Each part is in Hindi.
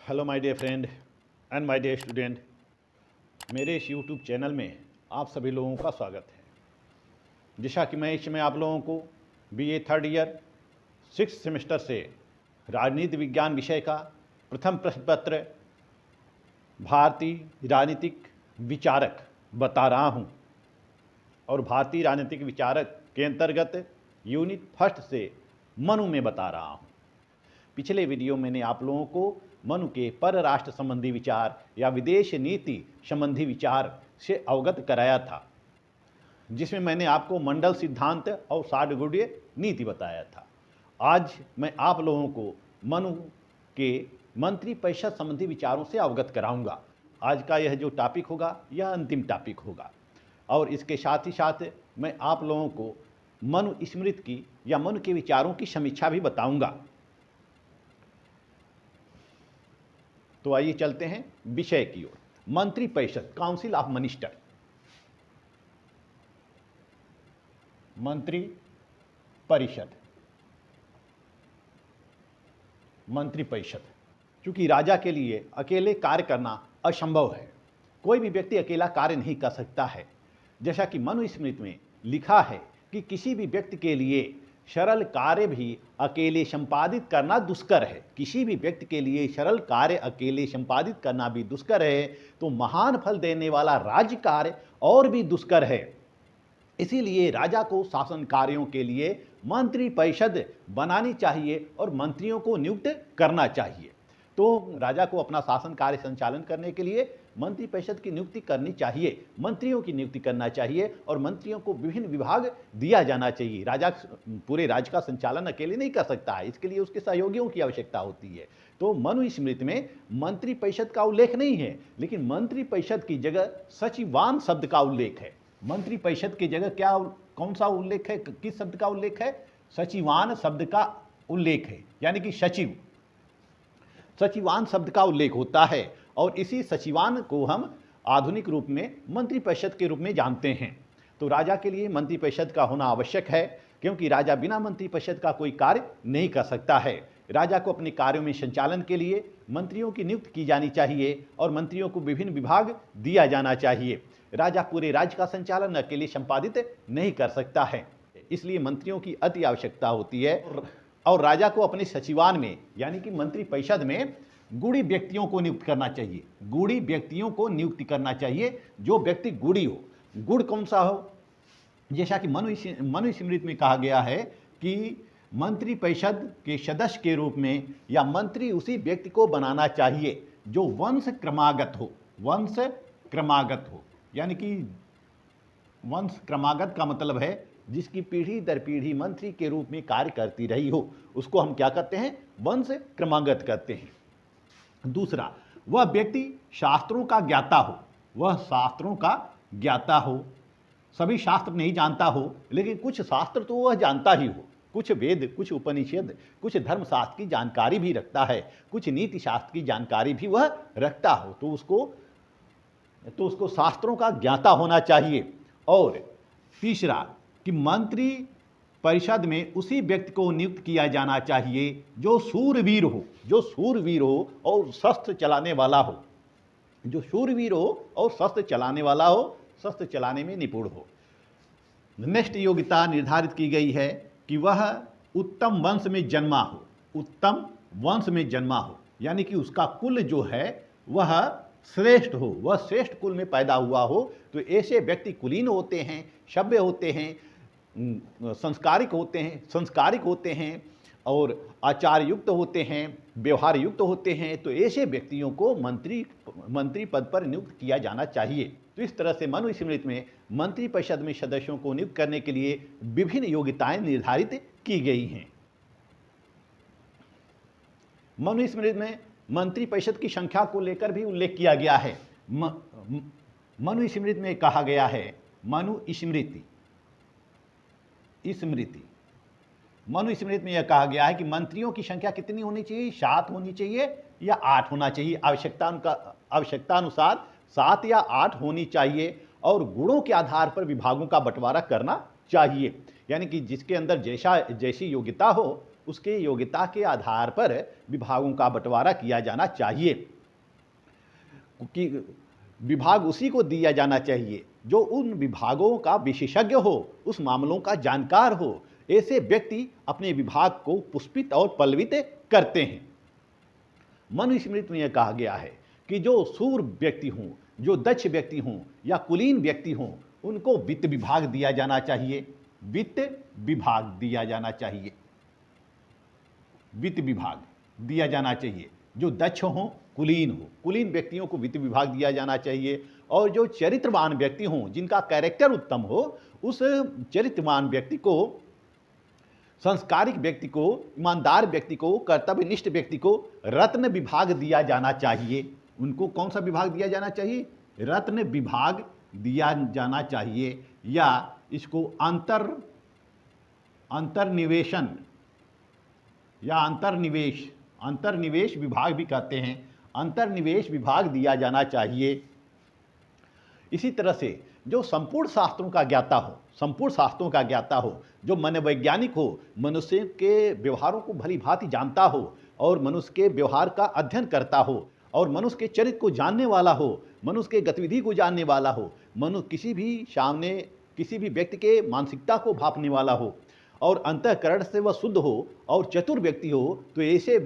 Hello my dear friend and my dear student, मेरे इस यूट्यूब चैनल में आप सभी लोगों का स्वागत है। जैसा कि मैं इसमें आप लोगों को BA third year 6th semester से राजनीति विज्ञान विषय का प्रथम प्रश्न पत्र भारतीय राजनीतिक विचारक बता रहा हूं और भारतीय राजनीतिक विचारक के अंतर्गत यूनिट फर्स्ट से मनु में बता रहा हूं। पिछले वीडियो मैंने आप लोगों को मनु के परराष्ट्र संबंधी विचार या विदेश नीति संबंधी विचार से अवगत कराया था, जिसमें मैंने आपको मंडल सिद्धांत और षाड्गुण्य नीति बताया था। आज मैं आप लोगों को मनु के मंत्रिपरिषद संबंधी विचारों से अवगत कराऊंगा। आज का यह जो टॉपिक होगा यह अंतिम टॉपिक होगा और इसके साथ ही साथ मैं आप लोगों को मनु स्मृति की या मनु के विचारों की समीक्षा भी बताऊंगा। तो आइए चलते हैं विषय की ओर। मंत्रिपरिषद, काउंसिल ऑफ मिनिस्टर। मंत्री परिषद, मंत्रिपरिषद। चूंकि राजा के लिए अकेले कार्य करना असंभव है, कोई भी व्यक्ति अकेला कार्य नहीं कर सकता है। जैसा कि मनुस्मृति में लिखा है कि किसी भी व्यक्ति के लिए सरल कार्य भी अकेले संपादित करना दुष्कर है। किसी भी व्यक्ति के लिए सरल कार्य अकेले संपादित करना भी दुष्कर है, तो महान फल देने वाला राज्य कार्य और भी दुष्कर है। इसीलिए राजा को शासन कार्यों के लिए मंत्रिपरिषद बनानी चाहिए और मंत्रियों को नियुक्त करना चाहिए। तो राजा को अपना शासन कार्य संचालन करने के लिए मंत्रिपरिषद की नियुक्ति करनी चाहिए, मंत्रियों की नियुक्ति करना चाहिए और मंत्रियों को विभिन्न विभाग दिया जाना चाहिए। राजा पूरे राज्य का संचालन अकेले नहीं कर सकता है, इसके लिए उसके सहयोगियों की आवश्यकता होती है। तो मनुस्मृति में मंत्रिपरिषद का उल्लेख नहीं है, लेकिन मंत्रिपरिषद की जगह सचिवान शब्द का उल्लेख है। मंत्रिपरिषद की जगह क्या, कौन सा उल्लेख है, किस शब्द का उल्लेख है? सचिवान शब्द का उल्लेख है, यानी कि सचिव, सचिवान शब्द का उल्लेख होता है। और इसी सचिवान को हम आधुनिक रूप में मंत्रिपरिषद के रूप में जानते हैं। तो राजा के लिए मंत्रिपरिषद का होना आवश्यक है, क्योंकि राजा बिना मंत्रिपरिषद का कोई कार्य नहीं कर सकता है। राजा को अपने कार्यों में संचालन के लिए मंत्रियों की नियुक्ति की जानी चाहिए और मंत्रियों को विभिन्न विभाग दिया जाना चाहिए। राजा पूरे राज्य का संचालन अकेले संपादित नहीं कर सकता है, इसलिए मंत्रियों की अति आवश्यकता होती है। और राजा को अपने सचिवान में यानी कि मंत्रिपरिषद में गुणी व्यक्तियों को नियुक्त करना चाहिए। गुणी व्यक्तियों को नियुक्ति करना चाहिए, जो व्यक्ति गुणी हो। गुण कौन सा हो? जैसा कि मनुस्मृति में कहा गया है कि मंत्रिपरिषद के सदस्य के रूप में या मंत्री उसी व्यक्ति को बनाना चाहिए जो वंश क्रमागत हो। वंश क्रमागत हो यानी कि वंश क्रमागत का मतलब है जिसकी पीढ़ी दर पीढ़ी मंत्री के रूप में कार्य करती रही हो, उसको हम क्या करते हैं? वंश क्रमागत करते हैं। दूसरा, वह व्यक्ति शास्त्रों का ज्ञाता हो। वह शास्त्रों का ज्ञाता हो, सभी शास्त्र नहीं जानता हो, लेकिन कुछ शास्त्र तो वह जानता ही हो। कुछ वेद, कुछ उपनिषद, कुछ धर्मशास्त्र की जानकारी भी रखता है, कुछ नीति शास्त्र की जानकारी भी वह रखता हो, तो उसको शास्त्रों का ज्ञाता होना चाहिए। और तीसरा कि मंत्री परिषद में उसी व्यक्ति को नियुक्त किया जाना चाहिए जो शूरवीर हो, जो शूरवीर हो और शस्त्र चलाने वाला हो, जो शूरवीर हो और शस्त्र चलाने वाला हो, शस्त्र चलाने में निपुण हो। नेक्स्ट योग्यता निर्धारित की गई है कि वह उत्तम वंश में जन्मा हो। उत्तम वंश में जन्मा हो यानी कि उसका कुल जो है वह श्रेष्ठ हो, वह श्रेष्ठ कुल में पैदा हुआ हो। तो ऐसे व्यक्ति कुलीन होते हैं, सभ्य होते हैं, संस्कारिक होते हैं और आचार युक्त होते हैं, व्यवहार युक्त होते हैं। तो ऐसे व्यक्तियों को मंत्री पद पर नियुक्त किया जाना चाहिए। तो इस तरह से मनुस्मृति में मंत्रिपरिषद में सदस्यों को नियुक्त करने के लिए विभिन्न योग्यताएं निर्धारित की गई हैं। मनुस्मृति में मंत्रिपरिषद की संख्या को लेकर भी उल्लेख किया गया है। मनुस्मृति में कहा गया है, मनुस्मृति में यह कहा गया है कि मंत्रियों की संख्या कितनी होनी चाहिए? 7 होनी चाहिए या 8 होना चाहिए। आवश्यकता अनुसार 7 या 8 होनी चाहिए और गुणों के आधार पर विभागों का बंटवारा करना चाहिए। यानी कि जिसके अंदर जैसी योग्यता हो उसके योग्यता के आधार पर विभागों का बंटवारा किया जाना चाहिए कि विभाग उसी को दिया जाना चाहिए जो उन विभागों का विशेषज्ञ हो, उस मामलों का जानकार हो। ऐसे व्यक्ति अपने विभाग को पुष्पित और पल्लवित करते हैं। मनुस्मृति में यह कहा गया है कि जो शूर व्यक्ति हों, जो दक्ष व्यक्ति हों या कुलीन व्यक्ति हों, उनको वित्त विभाग दिया जाना चाहिए। वित्त विभाग दिया जाना चाहिए, वित्त विभाग दिया जाना चाहिए। जो दक्ष हों, कुलीन हो, कुलीन व्यक्तियों को वित्त विभाग दिया जाना चाहिए। और जो चरित्रवान व्यक्ति हों, जिनका कैरेक्टर उत्तम हो, उस चरित्रवान व्यक्ति को, संस्कारिक व्यक्ति को, ईमानदार व्यक्ति को, कर्तव्यनिष्ठ व्यक्ति को रत्न विभाग दिया जाना चाहिए। उनको कौन सा विभाग दिया जाना चाहिए? रत्न विभाग दिया जाना चाहिए, या इसको अंतर्निवेशन या अंतर्निवेश विभाग भी कहते हैं। अंतर्निवेश विभाग दिया जाना चाहिए। इसी तरह से जो संपूर्ण शास्त्रों का ज्ञाता हो, संपूर्ण शास्त्रों का ज्ञाता हो, जो मनोवैज्ञानिक हो, मनुष्य के व्यवहारों को भली भांति जानता हो और मनुष्य के व्यवहार का अध्ययन करता हो और मनुष्य के चरित्र को जानने वाला हो, मनुष्य के गतिविधि को जानने वाला हो, किसी भी व्यक्ति के मानसिकता को भांपने वाला हो और अंतःकरण से वह शुद्ध हो और चतुर व्यक्ति हो, तो ऐसे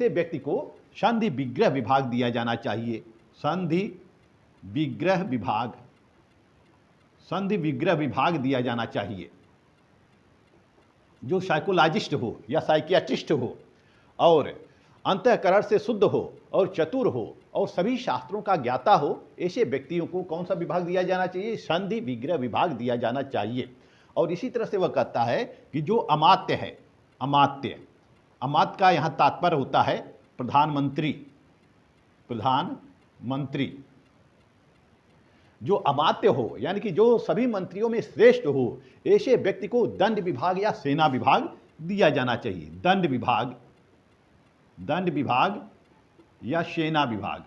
व्यक्ति को संधि विग्रह विभाग दिया जाना चाहिए। संधि विग्रह विभाग दिया जाना चाहिए। जो साइकोलॉजिस्ट हो या साइकियाट्रिस्ट हो और अंतःकरण से शुद्ध हो और चतुर हो और सभी शास्त्रों का ज्ञाता हो, ऐसे व्यक्तियों को कौन सा विभाग दिया जाना चाहिए? संधि विग्रह विभाग दिया जाना चाहिए। और इसी तरह से वह कहता है कि जो अमात्य है, अमात्य का यहाँ तात्पर्य होता है प्रधानमंत्री। जो अमात्य हो यानी कि जो सभी मंत्रियों में श्रेष्ठ हो, ऐसे व्यक्ति को दंड विभाग या सेना विभाग दिया जाना चाहिए। दंड विभाग या सेना विभाग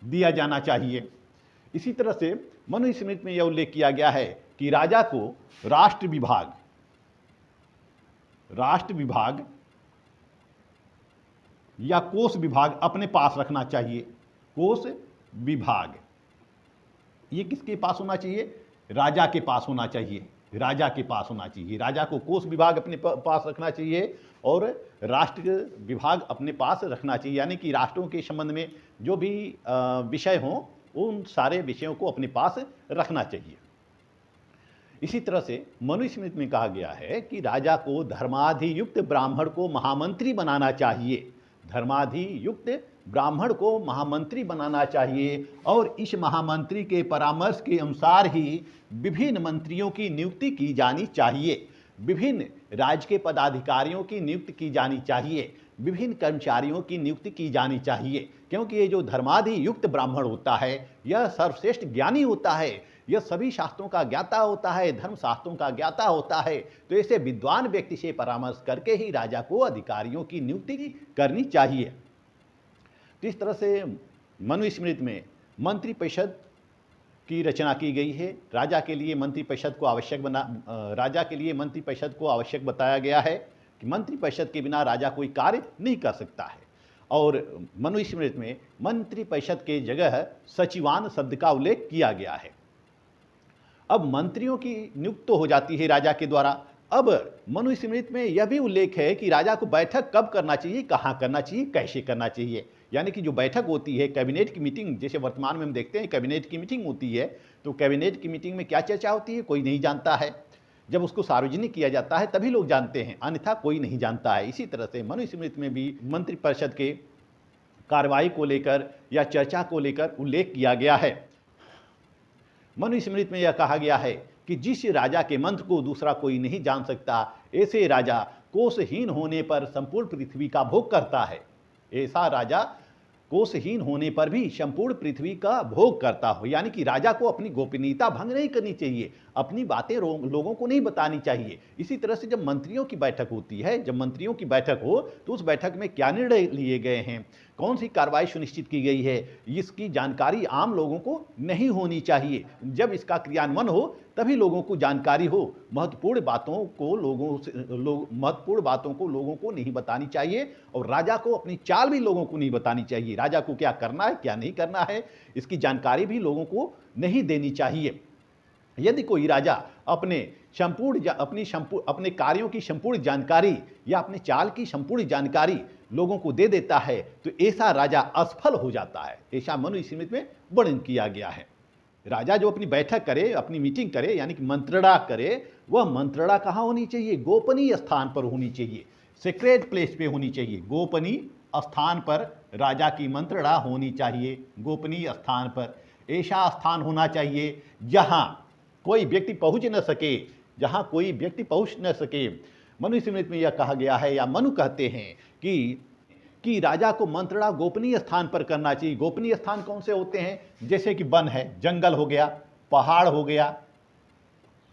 दिया जाना चाहिए। इसी तरह से मनुस्मृति में यह उल्लेख किया गया है कि राजा को राष्ट्र विभाग या कोष विभाग अपने पास रखना चाहिए। कोष विभाग ये किसके पास होना चाहिए? राजा के पास होना चाहिए। राजा को कोष विभाग अपने पास रखना चाहिए और राष्ट्र विभाग अपने पास रखना चाहिए, यानी कि राष्ट्रों के संबंध में जो भी विषय हों, उन सारे विषयों को अपने पास रखना चाहिए। इसी तरह से मनुस्मृति में कहा गया है कि राजा को धर्माधियुक्त ब्राह्मण को महामंत्री बनाना चाहिए। धर्माधियुक्त ब्राह्मण को महामंत्री बनाना चाहिए और इस महामंत्री के परामर्श के अनुसार ही विभिन्न मंत्रियों की नियुक्ति की जानी चाहिए। विभिन्न राज्य के पदाधिकारियों की नियुक्ति की जानी चाहिए, विभिन्न कर्मचारियों की नियुक्ति की जानी चाहिए, क्योंकि ये जो धर्माधियुक्त ब्राह्मण होता है यह सर्वश्रेष्ठ ज्ञानी होता है, यह सभी शास्त्रों का ज्ञाता होता है, धर्म शास्त्रों का ज्ञाता होता है। तो ऐसे विद्वान व्यक्ति से परामर्श करके ही राजा को अधिकारियों की नियुक्ति करनी चाहिए। तो इस तरह से मनुस्मृति में मंत्रिपरिषद की रचना की गई है। राजा के लिए मंत्रिपरिषद को आवश्यक बताया गया है कि मंत्रिपरिषद के बिना राजा कोई कार्य नहीं कर सकता है। और मनुस्मृति में मंत्रिपरिषद के जगह सचिवान शब्द का उल्लेख किया गया है। अब मंत्रियों की नियुक्ति तो हो जाती है राजा के द्वारा। अब मनुस्मृति में यह भी उल्लेख है कि राजा को बैठक कब करना चाहिए, कहाँ करना चाहिए, कैसे करना चाहिए। यानी कि जो बैठक होती है कैबिनेट की मीटिंग, जैसे वर्तमान में हम देखते हैं कैबिनेट की मीटिंग होती है, तो कैबिनेट की मीटिंग में क्या चर्चा होती है कोई नहीं जानता है। जब उसको सार्वजनिक किया जाता है तभी लोग जानते हैं, अन्यथा कोई नहीं जानता है। इसी तरह से मनुस्मृति में भी मंत्रिपरिषद के कार्रवाई को लेकर या चर्चा को लेकर उल्लेख किया गया है। मनुस्मृति में यह कहा गया है कि जिस राजा के मंत्र को दूसरा कोई नहीं जान सकता, ऐसे राजा कोषहीन होने पर संपूर्ण पृथ्वी का भोग करता है। ऐसा राजा कोषहीन होने पर भी संपूर्ण पृथ्वी का भोग करता हो। यानी कि राजा को अपनी गोपनीयता भंग नहीं करनी चाहिए, अपनी बातें लोगों को नहीं बतानी चाहिए। इसी तरह से जब मंत्रियों की बैठक होती है, जब मंत्रियों की बैठक हो तो उस बैठक में क्या निर्णय लिए गए हैं, कौन सी कार्रवाई सुनिश्चित की गई है, इसकी जानकारी आम लोगों को नहीं होनी चाहिए। जब इसका क्रियान्वयन हो तभी लोगों को जानकारी हो। महत्वपूर्ण बातों को लोगों को नहीं बतानी चाहिए, और राजा को अपनी चाल भी लोगों को नहीं बतानी चाहिए। राजा को क्या करना है, क्या नहीं करना है, इसकी जानकारी भी लोगों को नहीं देनी चाहिए। यदि कोई राजा अपने कार्यों की संपूर्ण जानकारी या अपने चाल की संपूर्ण जानकारी लोगों को दे देता है तो ऐसा राजा असफल हो जाता है। ऐसा मनुस्मृति में वर्णन किया गया है। राजा जो अपनी बैठक करे, अपनी मीटिंग करे, यानी कि मंत्रणा करे, वह मंत्रणा कहाँ होनी चाहिए? गोपनीय स्थान पर होनी चाहिए, सीक्रेट प्लेस पे होनी चाहिए। गोपनीय स्थान पर राजा की मंत्रणा होनी चाहिए, गोपनीय स्थान पर। ऐसा स्थान होना चाहिए जहाँ कोई व्यक्ति पहुँच न सके, जहाँ कोई व्यक्ति पहुँच न सके। मनुस्मृति में यह कहा गया है, या मनु कहते हैं कि राजा को मंत्रणा गोपनीय स्थान पर करना चाहिए। गोपनीय स्थान कौन से होते हैं? जैसे कि वन है, जंगल हो गया, पहाड़ हो गया,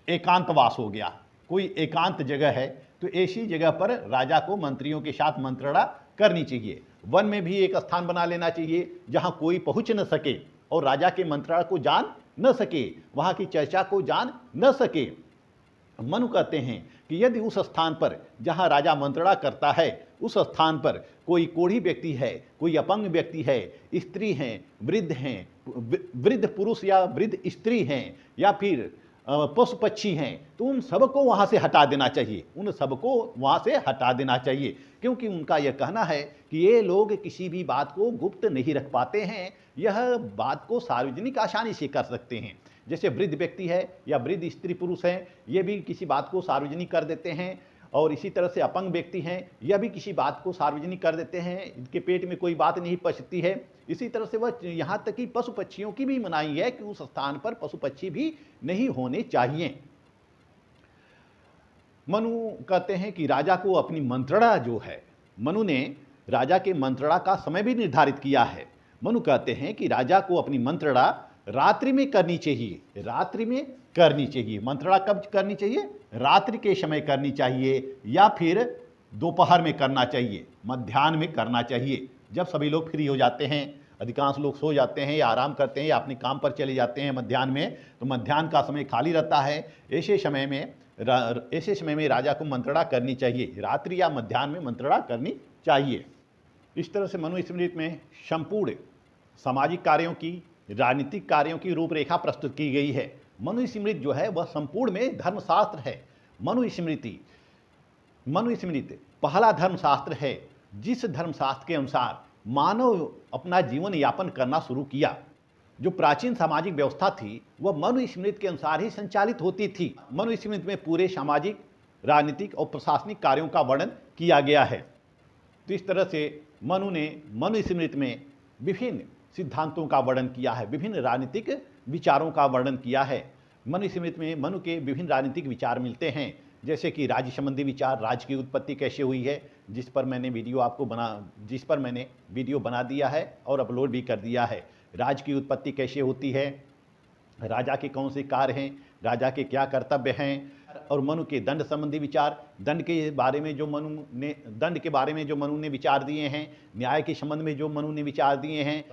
एकांतवास हो गया, कोई एकांत जगह है, तो ऐसी जगह पर राजा को मंत्रियों के साथ मंत्रणा करनी चाहिए। वन में भी एक स्थान बना लेना चाहिए जहाँ कोई पहुँच न सके और राजा के मंत्रणा को जान न सके, वहाँ की चर्चा को जान न सके। मनु कहते हैं कि यदि उस स्थान पर जहाँ राजा मंत्रणा करता है, उस स्थान पर कोई कोढ़ी व्यक्ति है, कोई अपंग व्यक्ति है, स्त्री हैं, वृद्ध पुरुष या वृद्ध स्त्री हैं, या फिर पशु पक्षी हैं, तो उन सबको वहाँ से हटा देना चाहिए, उन सबको वहाँ से हटा देना चाहिए। क्योंकि उनका यह कहना है कि ये लोग किसी भी बात को गुप्त नहीं रख पाते हैं, यह बात को सार्वजनिक आसानी से कर सकते हैं। जैसे वृद्ध व्यक्ति है या वृद्ध स्त्री पुरुष हैं, ये भी किसी बात को सार्वजनिक कर देते हैं, और इसी तरह से अपंग व्यक्ति हैं, यह भी किसी बात को सार्वजनिक कर देते हैं, इनके पेट में कोई बात नहीं पचती है। इसी तरह से वह यहाँ तक कि पशु पक्षियों की भी मनाही है कि उस स्थान पर पशु पक्षी भी नहीं होने चाहिए। मनु कहते हैं कि राजा को अपनी मंत्रणा जो है, मनु ने राजा के मंत्रणा का समय भी निर्धारित किया है। मनु कहते हैं कि राजा को अपनी मंत्रणा रात्रि में करनी चाहिए, रात्रि में करनी चाहिए। मंत्रणा कब करनी चाहिए? रात्रि के समय करनी चाहिए, या फिर दोपहर में करना चाहिए, मध्याह्न में करना चाहिए, जब सभी लोग फ्री हो जाते हैं, अधिकांश लोग सो जाते हैं या आराम करते हैं या अपने काम पर चले जाते हैं मध्याह्न में, तो मध्याह्न का समय खाली रहता है। ऐसे समय में राजा को मंत्रणा करनी चाहिए, रात्रि या मध्याह्न में मंत्रणा करनी चाहिए। इस तरह से मनुस्मृति में संपूर्ण सामाजिक कार्यों की, राजनीतिक कार्यों की रूपरेखा प्रस्तुत की गई है। मनुस्मृति जो है वह संपूर्ण में धर्मशास्त्र है। मनुस्मृति पहला धर्मशास्त्र है जिस धर्मशास्त्र के अनुसार मानव अपना जीवन यापन करना शुरू किया। जो प्राचीन सामाजिक व्यवस्था थी वह मनुस्मृति के अनुसार ही संचालित होती थी। मनुस्मृति में पूरे सामाजिक, राजनीतिक और प्रशासनिक कार्यों का वर्णन किया गया है। तो इस तरह से मनु ने मनुस्मृति में विभिन्न सिद्धांतों का वर्णन किया है, विभिन्न राजनीतिक विचारों का वर्णन किया है। मनुस्मृति में मनु के विभिन्न राजनीतिक विचार मिलते हैं, जैसे कि राज्य संबंधी विचार, राज्य की उत्पत्ति कैसे हुई है, जिस पर मैंने वीडियो बना दिया है और अपलोड भी कर दिया है। राज्य की उत्पत्ति कैसे होती है, राजा के कौन से कार्य हैं, राजा के क्या कर्तव्य हैं, और मनु के दंड संबंधी विचार, दंड के बारे में जो मनु ने विचार दिए हैं, न्याय के संबंध में जो मनु ने विचार दिए हैं,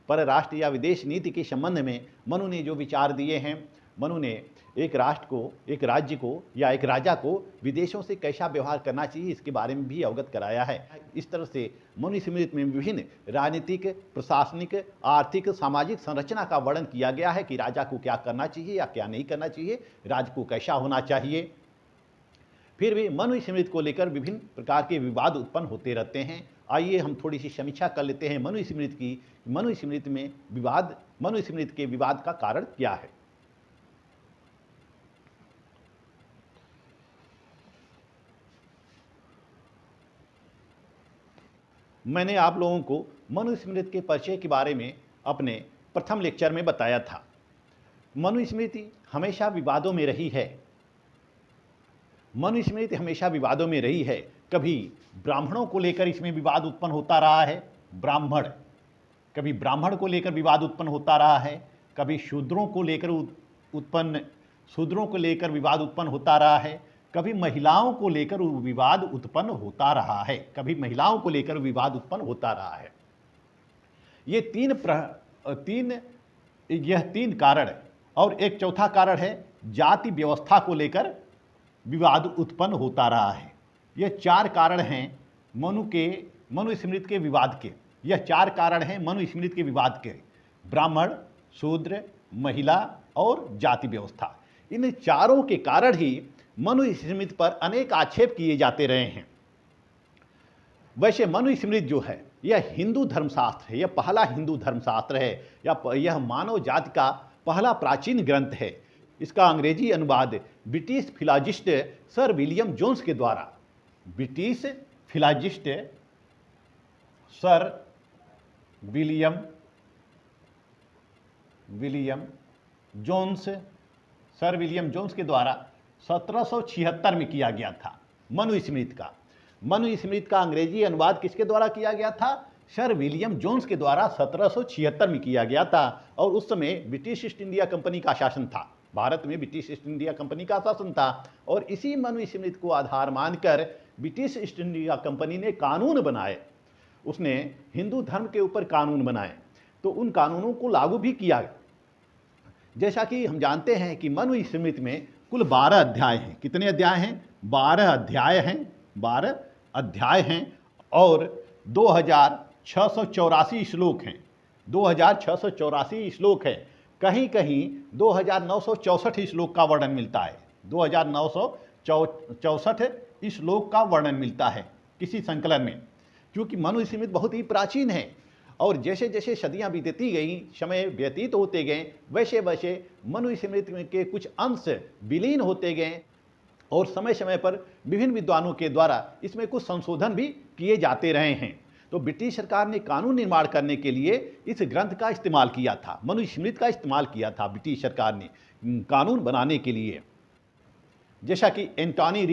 परराष्ट्र या विदेश नीति के संबंध में मनु ने जो विचार दिए हैं। मनु ने एक राष्ट्र को, एक राज्य को या एक राजा को विदेशों से कैसा व्यवहार करना चाहिए इसके बारे में भी अवगत कराया है। इस तरह से मनुस्मृति में विभिन्न राजनीतिक, प्रशासनिक, आर्थिक, सामाजिक संरचना का वर्णन किया गया है कि राजा को क्या करना चाहिए या क्या नहीं करना चाहिए, राज्य को कैसा होना चाहिए। फिर भी मनुस्मृति को लेकर विभिन्न प्रकार के विवाद उत्पन्न होते रहते हैं। आइए हम थोड़ी सी समीक्षा कर लेते हैं मनुस्मृति की। मनुस्मृति के विवाद का कारण क्या है। मैंने आप लोगों को मनुस्मृति के परिचय के बारे में अपने प्रथम लेक्चर में बताया था। मनुस्मृति हमेशा विवादों में रही है। मनुस्मृति हमेशा विवादों में रही है। कभी ब्राह्मणों को लेकर इसमें विवाद उत्पन्न होता रहा है, कभी ब्राह्मण को लेकर विवाद उत्पन्न होता रहा है, कभी शूद्रों को लेकर विवाद उत्पन्न होता रहा है, कभी महिलाओं को लेकर विवाद उत्पन्न होता रहा है, ये तीन कारण, और एक चौथा कारण है जाति व्यवस्था को लेकर विवाद उत्पन्न होता रहा है। ये 4 कारण हैं मनुस्मृति के विवाद के। यह 4 कारण हैं मनुस्मृति के विवाद के: ब्राह्मण, शूद्र, महिला और जाति व्यवस्था। इन चारों के कारण ही मनुस्मृति पर अनेक आक्षेप किए जाते रहे हैं। वैसे मनुस्मृति जो है यह हिंदू धर्मशास्त्र है, यह पहला हिंदू धर्मशास्त्र है, यह मानव जाति का पहला प्राचीन ग्रंथ है। इसका अंग्रेजी अनुवाद ब्रिटिश फिलॉजिस्ट सर विलियम जोन्स के द्वारा, ब्रिटिश फिलॉजिस्ट सर विलियम जोन्स के द्वारा 1776 में किया गया था। मनुस्मृति का अंग्रेजी अनुवाद किसके द्वारा किया गया था? सर विलियम जोन्स के द्वारा 1776 में किया गया था। और उस समय ब्रिटिश ईस्ट इंडिया कंपनी का शासन था, भारत में ब्रिटिश ईस्ट इंडिया कंपनी का शासन था। और इसी मनुस्मृति को आधार मानकर ब्रिटिश ईस्ट इंडिया कंपनी ने कानून बनाए। उसने हिंदू धर्म के ऊपर कानून बनाए, तो उन कानूनों को लागू भी किया। जैसा कि हम जानते हैं कि मनुस्मृति में कुल 12 अध्याय हैं। कितने अध्याय हैं? 12 अध्याय हैं और 2684 श्लोक हैं। 2684 श्लोक है। कहीं कहीं 2964 श्लोक का वर्णन मिलता है। 2964 श्लोक का वर्णन मिलता है किसी संकलन में। क्योंकि मनुस्मृति बहुत ही प्राचीन है और जैसे जैसे सदियां बीतती गई, समय व्यतीत होते गए, वैसे वैसे मनुस्मृति के कुछ अंश विलीन होते गए और समय समय पर विभिन्न विद्वानों के द्वारा इसमें कुछ संशोधन भी किए जाते रहे हैं। तो ब्रिटिश सरकार ने कानून निर्माण करने के लिए इस ग्रंथ का इस्तेमाल किया था, मनुस्मृति का इस्तेमाल किया था ब्रिटिश सरकार ने कानून बनाने के लिए। जैसा कि एंटोनी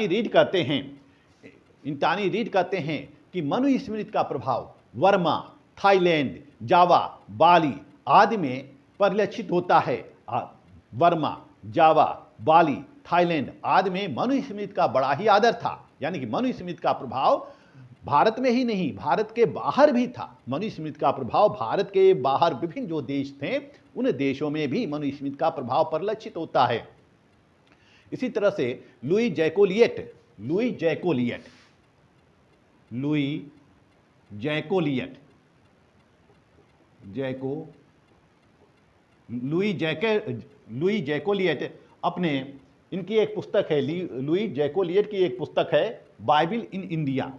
रीड कहते हैं कि मनुस्मृति का प्रभाव वर्मा, थाईलैंड, जावा, बाली आदि में परिलक्षित होता है। वर्मा, जावा, बाली, थाईलैंड आदि में मनुस्मृति का बड़ा ही आदर था। यानी कि मनुस्मृति का प्रभाव भारत में ही नहीं, भारत के बाहर भी था। मनुस्मृति का प्रभाव भारत के बाहर विभिन्न जो देश थे उन देशों में भी मनुस्मृति का प्रभाव परिलक्षित होता है। इसी तरह से लुई जैकोलिएट अपने, इनकी एक पुस्तक है, लुई जैकोलिएट की एक पुस्तक है Bible in India.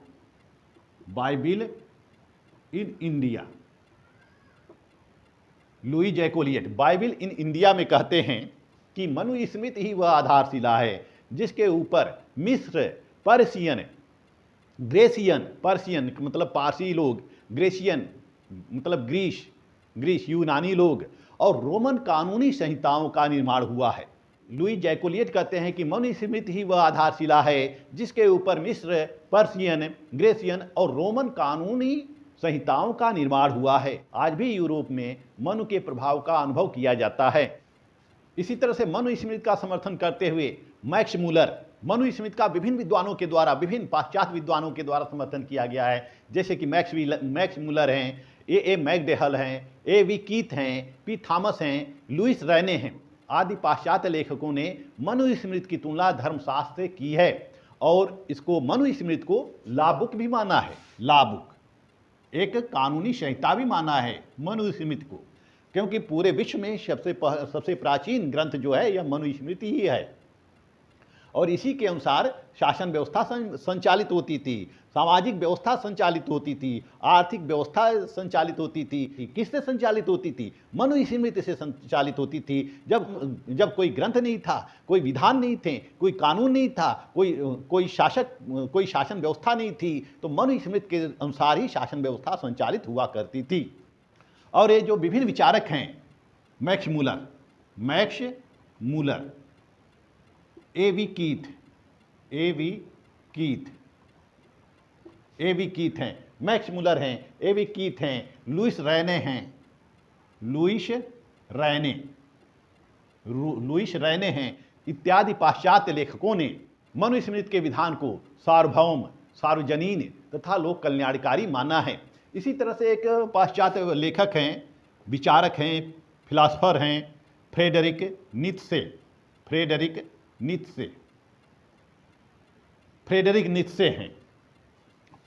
Louis Jacolliot Bible in India में कहते हैं कि मनुस्मृति ही वह आधारशिला है जिसके ऊपर मिस्र, पर्शियन मतलब पारसी लोग, ग्रेसियन मतलब ग्रीस यूनानी लोग और रोमन कानूनी संहिताओं का निर्माण हुआ है। लुई जैकोलिएट कहते हैं कि मनुस्मृति ही वह आधारशिला है जिसके ऊपर मिस्र, पर्शियन, ग्रेसियन और रोमन कानूनी संहिताओं का निर्माण हुआ है। आज भी यूरोप में मनु के प्रभाव का अनुभव किया जाता है। इसी तरह से मनुस्मृति का समर्थन करते हुए मैक्स मूलर, मनुस्मृति का विभिन्न विद्वानों के द्वारा, विभिन्न पाश्चात्य विद्वानों के द्वारा समर्थन किया गया है। जैसे कि मैक्स मूलर हैं, ए मैकडेहल हैं, ए.वी. कीथ हैं, पी. थॉमस हैं, लुईस रैने हैं आदि पाश्चात्य लेखकों ने मनुस्मृति की तुलना धर्मशास्त्र से की है और इसको मनुस्मृति को लॉ बुक भी माना है। लॉ बुक एक कानूनी संहिता भी माना है मनुस्मृति को, क्योंकि पूरे विश्व में सबसे प्राचीन ग्रंथ जो है यह मनुस्मृति ही है। और इसी के अनुसार शासन व्यवस्था संचालित होती थी, सामाजिक व्यवस्था संचालित होती थी, आर्थिक व्यवस्था संचालित होती थी। किससे संचालित होती थी? मनुस्मृति से संचालित होती थी। जब कोई ग्रंथ नहीं था, कोई विधान नहीं थे, कोई कानून नहीं था, कोई शासन व्यवस्था नहीं थी, तो मनुस्मृति के अनुसार ही शासन व्यवस्था संचालित हुआ करती थी। और ये जो विभिन्न विचारक हैं, मैक्स मूलर, ए.वी. कीथ हैं, मैक्स मूलर हैं, ए.वी. कीथ हैं, लुईस रैने हैं इत्यादि पाश्चात्य लेखकों ने मनुस्मृति के विधान को सार्वभौम, सार्वजनीन तथा लोक कल्याणकारी माना है। इसी तरह से एक पाश्चात्य लेखक हैं, विचारक हैं, फिलासफर हैं, फ्रेडरिक नीत्शे। फ्रेडरिक नीत्शे हैं।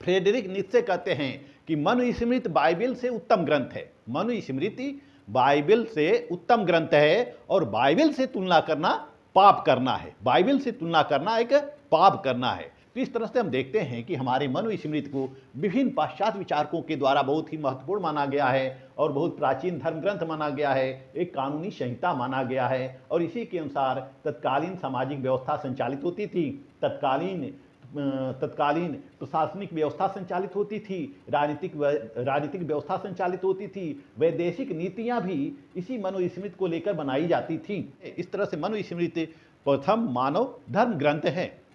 फ्रेडरिक नीत्शे कहते हैं कि मनुस्मृति बाइबल से उत्तम ग्रंथ है। मनुस्मृति बाइबल से उत्तम ग्रंथ है और बाइबल से तुलना करना पाप करना है। बाइबल से तुलना करना एक पाप करना है। तो इस तरह से हम देखते हैं कि हमारे मनुस्मृति को विभिन्न पाश्चात्य विचारकों के द्वारा बहुत ही महत्वपूर्ण माना गया है और बहुत प्राचीन धर्म ग्रंथ माना गया है, एक कानूनी संहिता माना गया है। और इसी के अनुसार तत्कालीन सामाजिक व्यवस्था संचालित होती थी, तत्कालीन प्रशासनिक व्यवस्था संचालित होती थी, राजनीतिक व्यवस्था संचालित होती थी, वैदेशिक नीतियां भी इसी मनुस्मृति को लेकर बनाई जाती थी। इस तरह से मनुस्मृति प्रथम मानव धर्म ग्रंथ है।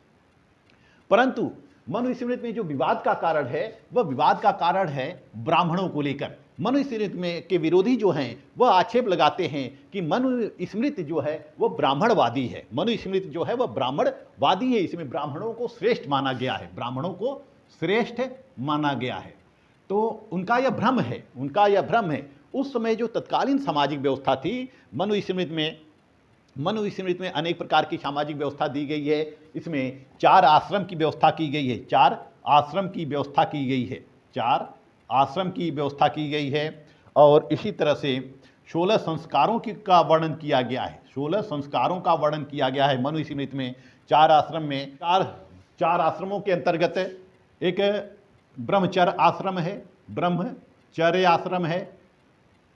परंतु मनुस्मृति में जो विवाद का कारण है वह विवाद का कारण है ब्राह्मणों को लेकर। मनुस्मृति में के विरोधी जो हैं वह आक्षेप लगाते हैं कि मनुस्मृति जो है वह ब्राह्मणवादी है। मनुस्मृति जो है वह ब्राह्मणवादी है, इसमें ब्राह्मणों को श्रेष्ठ माना गया है, ब्राह्मणों को श्रेष्ठ माना गया है। तो उनका यह भ्रम है। उस समय जो तत्कालीन सामाजिक व्यवस्था थी, मनुस्मृति में अनेक प्रकार की सामाजिक व्यवस्था दी गई है। इसमें 4 आश्रम की व्यवस्था की गई है, 4 आश्रम की व्यवस्था की गई है, 4 आश्रम की व्यवस्था की गई है। और इसी तरह से 16 संस्कारों का वर्णन किया गया है, 16 संस्कारों का वर्णन किया गया है मनुस्मृति में। 4 आश्रम में 4 आश्रमों के अंतर्गत एक ब्रह्मचर्य आश्रम है, ब्रह्मचर्य आश्रम है,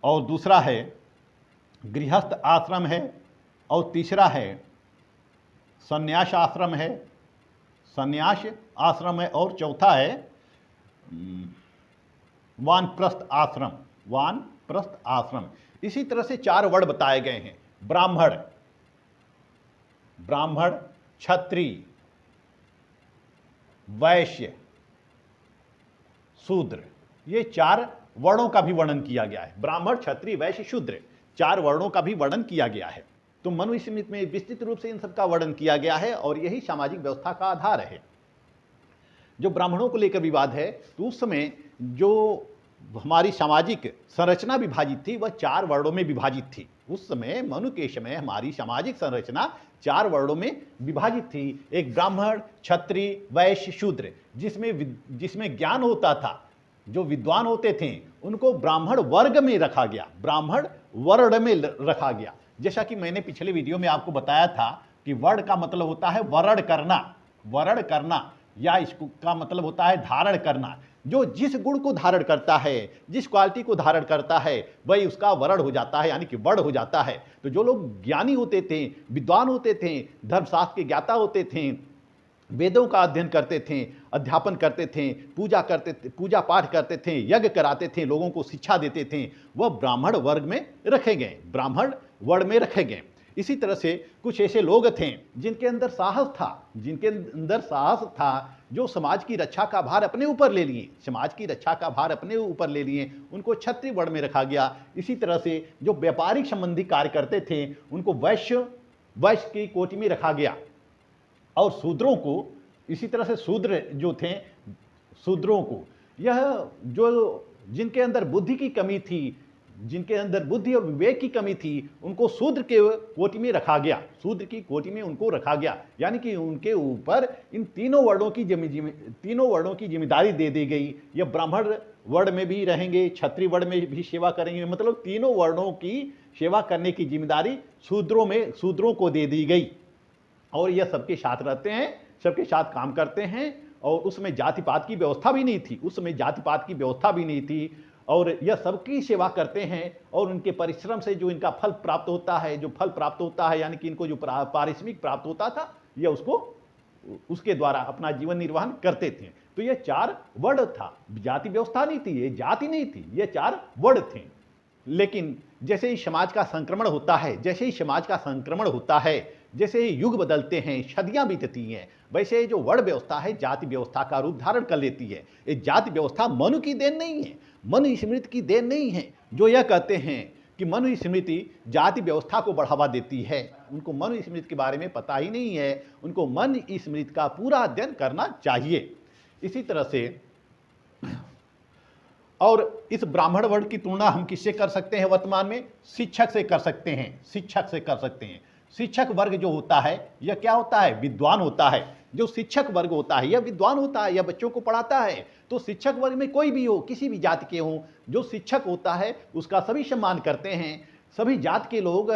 और दूसरा है गृहस्थ आश्रम है, और तीसरा है संन्यास आश्रम है, संन्यास आश्रम है, और चौथा है वानप्रस्थ आश्रम। इसी तरह से 4 वर्ण बताए गए हैं, ब्राह्मण, क्षत्रिय, वैश्य, शूद्र। ये 4 वर्णों का भी वर्णन किया गया है। ब्राह्मण, क्षत्रिय, वैश्य, शूद्र, 4 वर्णों का भी वर्णन किया गया है। तो मनुस्मृति में विस्तृत रूप से इन सब का वर्णन किया गया है और यही सामाजिक व्यवस्था का आधार है। जो ब्राह्मणों को लेकर विवाद है, तो उस समय जो हमारी सामाजिक संरचना विभाजित थी वह 4 वर्णों में विभाजित थी। उस समय मनु के समय हमारी सामाजिक संरचना 4 वर्णों में विभाजित थी। एक ब्राह्मण, क्षत्रिय, वैश्य, शूद्र, जिसमें ज्ञान होता था, जो विद्वान होते थे उनको ब्राह्मण वर्ग में रखा गया, ब्राह्मण वर्ण में रखा गया। जैसा कि मैंने पिछले वीडियो में आपको बताया था कि वर्ण का मतलब होता है वर्ण करना, या इसका मतलब होता है धारण करना। जो जिस गुण को धारण करता है, जिस क्वालिटी को धारण करता है, वही उसका वर्ण हो जाता है, यानी कि वर्ण हो जाता है। तो जो लोग ज्ञानी होते थे, विद्वान होते थे, धर्मशास्त्र के ज्ञाता होते थे, वेदों का अध्ययन करते थे, अध्यापन करते थे, पूजा पाठ करते थे, यज्ञ कराते थे, लोगों को शिक्षा देते थे, वह ब्राह्मण वर्ग में रखे गए, ब्राह्मण वर्ण में रखे गए। इसी तरह से कुछ ऐसे लोग थे जिनके अंदर साहस था, जो समाज की रक्षा का भार अपने ऊपर ले लिए, उनको क्षत्रिय वर्ण में रखा गया। इसी तरह से जो व्यापारिक संबंधी कार्य करते थे उनको वैश्य की कोटि में रखा गया। और शूद्रों को, इसी तरह से शूद्र जो थे, शूद्रों को यह जो जिनके अंदर बुद्धि की कमी थी, जिनके अंदर बुद्धि और विवेक की कमी थी, उनको शूद्र के कोटि में रखा गया, शूद्र की कोटि में उनको रखा गया। यानी कि उनके ऊपर इन तीनों वर्णों की जिम्मेदारी दे दी गई। यह ब्राह्मण वर्ण में भी रहेंगे, क्षत्रिय वर्ण में भी सेवा करेंगे, मतलब तीनों वर्णों की सेवा करने की जिम्मेदारी शूद्रों को दे दी गई। और यह सबके साथ रहते हैं, सबके साथ काम करते हैं। और उसमें जाति-पात की व्यवस्था भी नहीं थी, और यह सबकी सेवा करते हैं। और उनके परिश्रम से जो इनका फल प्राप्त होता है, यानी कि इनको जो पारिश्रमिक प्राप्त होता था, यह उसके द्वारा अपना जीवन निर्वाह करते थे। तो यह 4 वर्ण था, जाति व्यवस्था नहीं थी, ये जाति नहीं थी, ये 4 वर्ण थे। लेकिन जैसे ही समाज का संक्रमण होता है, जैसे ही युग बदलते हैं, सदियां बीतती हैं, वैसे जो वर्ण व्यवस्था है जाति व्यवस्था का रूप धारण कर लेती है। ये जाति व्यवस्था मनु की देन नहीं है, मनुस्मृति की देन नहीं है। जो यह कहते हैं कि मनुस्मृति जाति व्यवस्था को बढ़ावा देती है। उनको मनुस्मृति के बारे में पता ही नहीं है, उनको मनुस्मृति का पूरा अध्ययन करना चाहिए। इसी तरह से और इस ब्राह्मण वर्ग की तुलना हम किससे कर सकते हैं वर्तमान में? शिक्षक से कर सकते हैं, शिक्षक से कर सकते हैं। शिक्षक वर्ग जो होता है यह क्या होता है? विद्वान होता है। जो शिक्षक वर्ग होता है यह विद्वान होता है, यह बच्चों को पढ़ाता है। तो शिक्षक वर्ग में कोई भी हो, किसी भी जाति के हो, जो शिक्षक होता है उसका सभी सम्मान करते हैं। सभी जात के लोग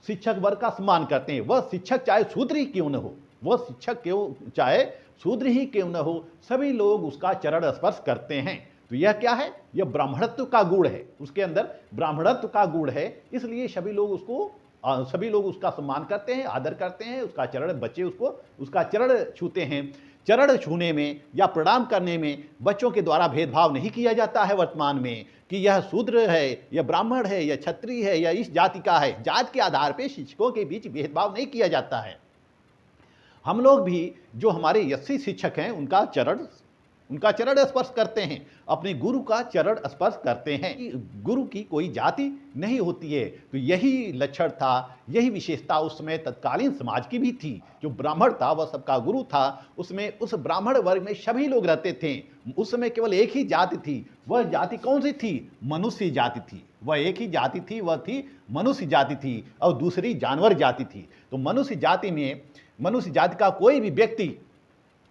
शिक्षक वर्ग का सम्मान करते हैं। वह शिक्षक चाहे शूद्र ही क्यों न हो, वह शिक्षक क्यों चाहे शूद्र ही क्यों न हो, सभी लोग उसका चरण स्पर्श करते हैं। तो यह क्या है? यह ब्राह्मणत्व का गुण है, उसके अंदर ब्राह्मणत्व का गुण है। इसलिए सभी लोग उसका सम्मान करते हैं, आदर करते हैं, उसका चरण, बच्चे उसका चरण छूते हैं। चरण छूने में या प्रणाम करने में बच्चों के द्वारा भेदभाव नहीं किया जाता है वर्तमान में कि यह शूद्र है, यह ब्राह्मण है, यह क्षत्रिय है, या इस जाति का है। जात के आधार पर शिक्षकों के बीच भेदभाव नहीं किया जाता है। हम लोग भी जो हमारे यस्सी शिक्षक हैं उनका चरण स्पर्श करते हैं, अपने गुरु का चरण स्पर्श करते हैं। गुरु की कोई जाति नहीं होती है। तो यही लक्षण था, यही विशेषता उस समय तत्कालीन समाज की भी थी। जो ब्राह्मण था वह सबका गुरु था। उसमें उस ब्राह्मण वर्ग में सभी लोग रहते थे। उस समय केवल एक ही जाति थी। वह जाति कौन सी थी? मनुष्य जाति थी। वह एक ही जाति थी, वह थी मनुष्य जाति थी, और दूसरी जानवर जाति थी। तो मनुष्य जाति का कोई भी व्यक्ति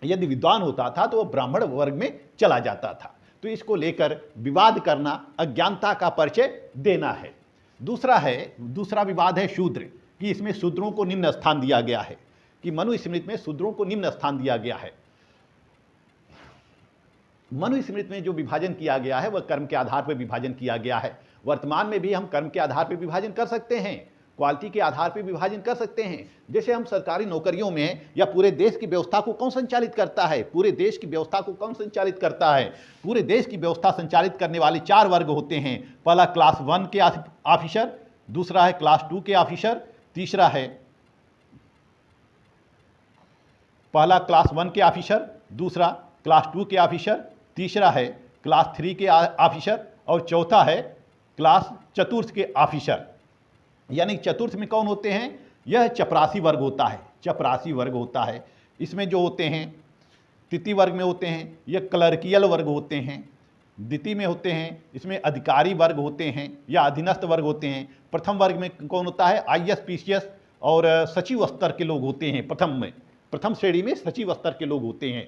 यदि विद्वान होता था तो वह ब्राह्मण वर्ग में चला जाता था। तो इसको लेकर विवाद करना अज्ञानता का परिचय देना है। दूसरा विवाद है शूद्र, कि इसमें शूद्रों को निम्न स्थान दिया गया है, कि मनुस्मृति में शूद्रों को निम्न स्थान दिया गया है। मनुस्मृति में जो विभाजन किया गया है वह कर्म के आधार पर विभाजन किया गया है। वर्तमान में भी हम कर्म के आधार पर विभाजन कर सकते हैं, क्वालिटी के आधार पर विभाजन कर सकते हैं। जैसे हम सरकारी नौकरियों में, या पूरे देश की व्यवस्था को कौन संचालित करता है? पूरे देश की व्यवस्था को कौन संचालित करता है? पूरे देश की व्यवस्था संचालित करने वाले 4 वर्ग होते हैं। पहला क्लास 1 के ऑफिसर, दूसरा है क्लास 2 के ऑफिसर, तीसरा है पहला क्लास 1 के ऑफिसर, दूसरा क्लास 2 के ऑफिसर, तीसरा है क्लास 3 के ऑफिसर, और चौथा है क्लास चतुर्थ के ऑफिसर। यानी चतुर्थ में कौन होते हैं? यह चपरासी वर्ग होता है। चपरासी वर्ग होता है। इसमें जो होते हैं तृतीय वर्ग में होते हैं यह क्लर्कियल वर्ग होते हैं। द्वितीय में होते हैं इसमें अधिकारी वर्ग होते हैं या अधीनस्थ वर्ग होते हैं। प्रथम वर्ग में कौन होता है? IAS PCS और सचिव स्तर के लोग होते हैं। प्रथम श्रेणी में सचिव स्तर के लोग होते हैं।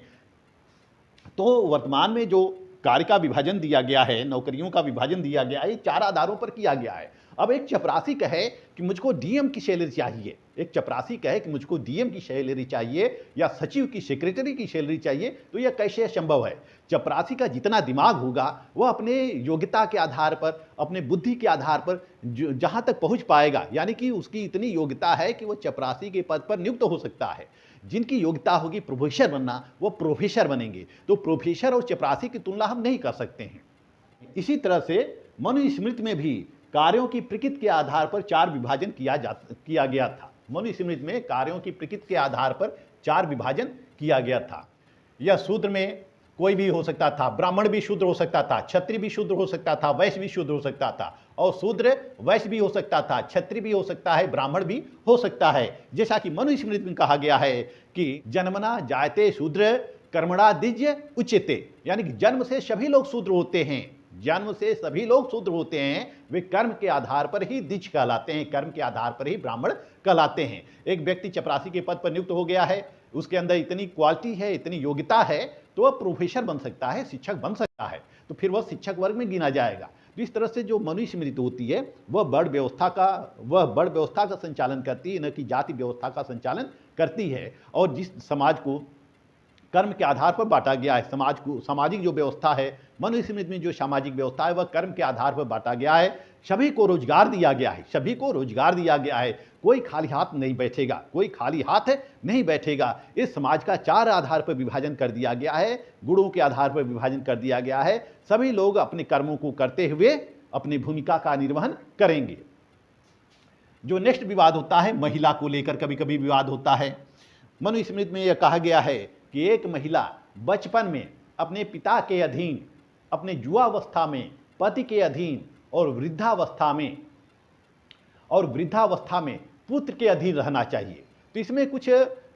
तो वर्तमान में जो कार्य का विभाजन दिया गया है, नौकरियों का विभाजन दिया गया है, 4 आधारों पर किया गया है। अब एक चपरासी कहे कि मुझको DM की सैलरी चाहिए, एक चपरासी कहे कि मुझको DM की सैलरी चाहिए या सचिव की, सेक्रेटरी की सैलरी चाहिए, तो यह कैसे संभव है? चपरासी का जितना दिमाग होगा वह अपने योग्यता के आधार पर, अपने बुद्धि के आधार पर जहाँ तक पहुँच पाएगा, यानी कि उसकी इतनी योग्यता है कि वह चपरासी के पद पर नियुक्त हो सकता है। जिनकी योग्यता होगी प्रोफेसर बनना, वो प्रोफेसर बनेंगे। तो प्रोफेसर और चपरासी की तुलना हम नहीं कर सकते हैं। इसी तरह से मनुस्मृति में भी कार्यों की प्रकृति के आधार पर 4 विभाजन किया गया था। मनुस्मृति में कार्यों की प्रकृति के आधार पर 4 विभाजन किया गया था। यह शूद्र में कोई भी हो सकता था, ब्राह्मण भी शूद्र हो सकता था, क्षत्रिय भी शूद्र हो सकता था, वैश्य भी शूद्र हो सकता था, और शूद्र वैश्य भी हो सकता था, क्षत्रिय भी हो सकता है, ब्राह्मण भी हो सकता है। जैसा कि मनुस्मृति में कहा गया है कि जन्मना जायते शूद्र कर्मणा द्विज उच्यते, यानी कि जन्म से सभी लोग शूद्र होते हैं। जन्म से सभी लोग शूद्र होते हैं। वे कर्म के आधार पर ही द्विज कहलाते हैं, कर्म के आधार पर ही ब्राह्मण कहलाते हैं। एक व्यक्ति चपरासी के पद पर नियुक्त हो गया है, उसके अंदर इतनी क्वालिटी है, इतनी योग्यता है, तो वह प्रोफेसर बन सकता है, शिक्षक बन सकता है, तो फिर वह शिक्षक वर्ग में गिना जाएगा। तो इस तरह से जो मनुस्मृति होती है वह बड़ व्यवस्था का संचालन करती है, न कि जाति व्यवस्था का संचालन करती है। और जिस समाज को कर्म के आधार पर बांटा गया है, सामाजिक जो व्यवस्था है, मनुस्मृति में जो सामाजिक व्यवस्था है वह कर्म के आधार पर बांटा गया है। सभी को रोजगार दिया गया है, सभी को रोजगार दिया गया है। कोई खाली हाथ नहीं बैठेगा, कोई खाली हाथ नहीं बैठेगा। इस समाज का 4 आधार पर विभाजन कर दिया गया है, गुणों के आधार पर विभाजन कर दिया गया है। सभी लोग अपने कर्मों को करते हुए अपनी भूमिका का निर्वहन करेंगे। जो नेक्स्ट विवाद होता है, महिला को लेकर कभी कभी विवाद होता है। मनुस्मृति में यह कहा गया है कि एक महिला बचपन में अपने पिता के अधीन, अपने युवावस्था में पति के अधीन और वृद्धावस्था में और वृद्धावस्था में पुत्र के अधीन रहना चाहिए। तो इसमें कुछ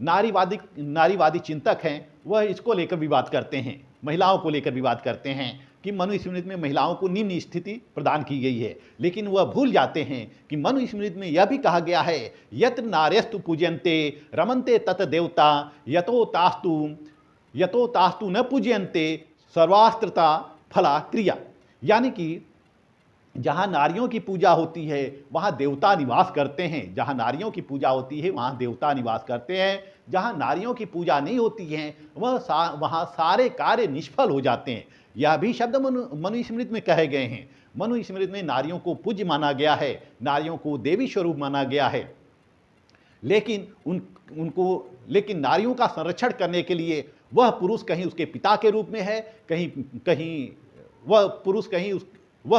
नारीवादी चिंतक हैं, वह इसको लेकर विवाद करते हैं, महिलाओं को लेकर विवाद करते हैं कि मनुस्मृति में महिलाओं को निम्न स्थिति प्रदान की गई है। लेकिन वह भूल जाते हैं कि मनुस्मृति में यह भी कहा गया है, यत्र नार्यस्तु पूज्यन्ते रमन्ते तत देवता यतो तास्तु न पूज्यन्ते सर्वास्त्रता फला क्रिया। यानी कि जहाँ नारियों की पूजा होती है वहाँ देवता निवास करते हैं, जहाँ नारियों की पूजा होती है वहाँ देवता निवास करते हैं, जहाँ नारियों की पूजा नहीं होती है वहाँ सारे कार्य निष्फल हो जाते हैं। यह भी शब्द मनुस्मृति में कहे गए हैं। मनुस्मृति में नारियों को पूज्य माना गया है, नारियों को देवी स्वरूप माना गया है। लेकिन नारियों का संरक्षण करने के लिए वह पुरुष कहीं उसके पिता के रूप में है, कहीं वह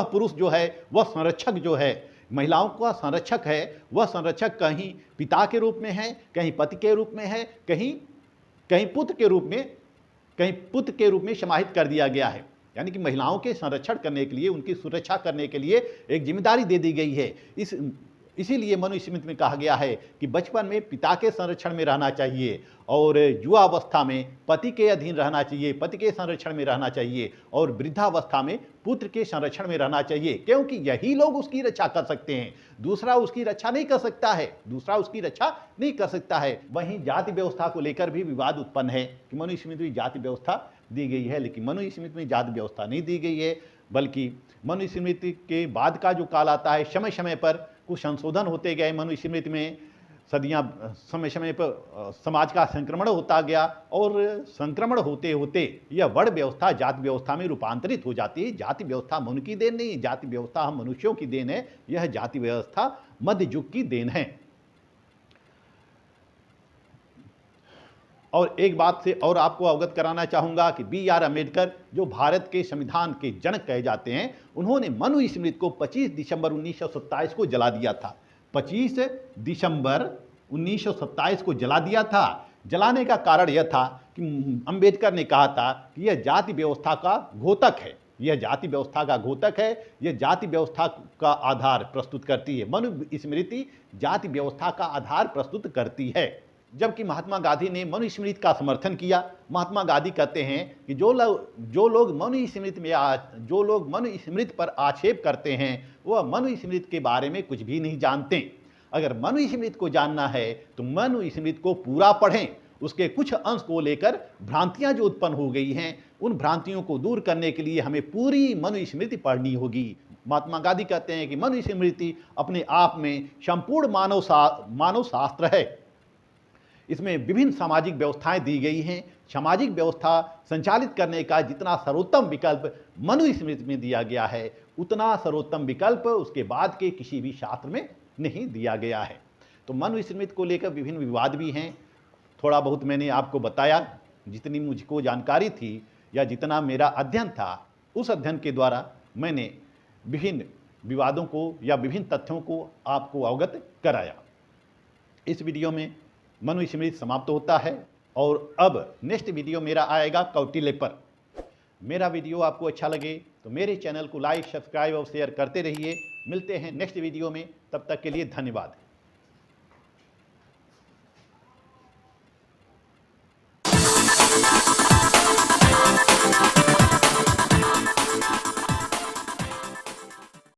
पुरुष जो है वह संरक्षक जो है, महिलाओं का संरक्षक है, वह संरक्षक कहीं पिता के रूप में है, कहीं पति के रूप में है, कहीं पुत्र के रूप में समाहित कर दिया गया है। यानी कि महिलाओं के संरक्षण करने के लिए, उनकी सुरक्षा करने के लिए एक जिम्मेदारी दे दी गई है। इसीलिए मनुस्मृति में कहा गया है कि बचपन में पिता के संरक्षण में रहना चाहिए और युवावस्था में पति के अधीन रहना चाहिए, पति के संरक्षण में रहना चाहिए, और वृद्धावस्था में पुत्र के संरक्षण में रहना चाहिए, क्योंकि यही लोग उसकी रक्षा कर सकते हैं। दूसरा उसकी रक्षा नहीं कर सकता है। वहीं जाति व्यवस्था को लेकर भी विवाद उत्पन्न है कि मनुस्मृति में जाति व्यवस्था दी गई है, लेकिन मनुस्मृति में जाति व्यवस्था नहीं दी गई है, बल्कि मनुस्मृति के बाद का जो काल आता है, समय समय पर कुछ संशोधन होते गए। मनुस्मृति में समय समय पर समाज का संक्रमण होता गया और संक्रमण होते होते यह वर्ण व्यवस्था जाति व्यवस्था में रूपांतरित हो जाती है। जाति व्यवस्था मनुष्य की देन नहीं, जाति व्यवस्था हम मनुष्यों की देन है। यह जाति व्यवस्था मध्य युग की देन है। और एक बात से और आपको अवगत कराना चाहूँगा कि B.R. अम्बेडकर जो भारत के संविधान के जनक कहे जाते हैं, उन्होंने मनुस्मृति को 25 दिसंबर 1927 को जला दिया था। 25 दिसंबर 1927 को जला दिया था। जलाने का कारण यह था कि अम्बेडकर ने कहा था कि यह जाति व्यवस्था का घोतक है, यह जाति व्यवस्था का आधार प्रस्तुत करती है। मनुस्मृति जाति व्यवस्था का आधार प्रस्तुत करती है। जबकि महात्मा गांधी ने मनुस्मृति का समर्थन किया। महात्मा गांधी कहते हैं कि जो लोग मनुस्मृति पर आक्षेप करते हैं वह मनुस्मृति के बारे में कुछ भी नहीं जानते। अगर मनुस्मृति को जानना है तो मनुस्मृति को पूरा पढ़ें। उसके कुछ अंश को लेकर भ्रांतियां जो उत्पन्न हो गई हैं, उन भ्रांतियों को दूर करने के लिए हमें पूरी मनुस्मृति पढ़नी होगी। महात्मा गांधी कहते हैं कि मनुस्मृति अपने आप में संपूर्ण मानव शास्त्र है। इसमें विभिन्न सामाजिक व्यवस्थाएं दी गई हैं। सामाजिक व्यवस्था संचालित करने का जितना सर्वोत्तम विकल्प मनुस्मृति में दिया गया है, उतना सर्वोत्तम विकल्प उसके बाद के किसी भी शास्त्र में नहीं दिया गया है। तो मनुस्मृति को लेकर विभिन्न विवाद भी हैं। थोड़ा बहुत मैंने आपको बताया, जितनी मुझको जानकारी थी या जितना मेरा अध्ययन था, उस अध्ययन के द्वारा मैंने विभिन्न विवादों को या विभिन्न तथ्यों को आपको अवगत कराया। इस वीडियो में मनुस्मृति समाप्त होता है और अब नेक्स्ट वीडियो मेरा आएगा कौटिल्य पर। मेरा वीडियो आपको अच्छा लगे तो मेरे चैनल को लाइक, सब्सक्राइब और शेयर करते रहिए। मिलते हैं नेक्स्ट वीडियो में, तब तक के लिए धन्यवाद।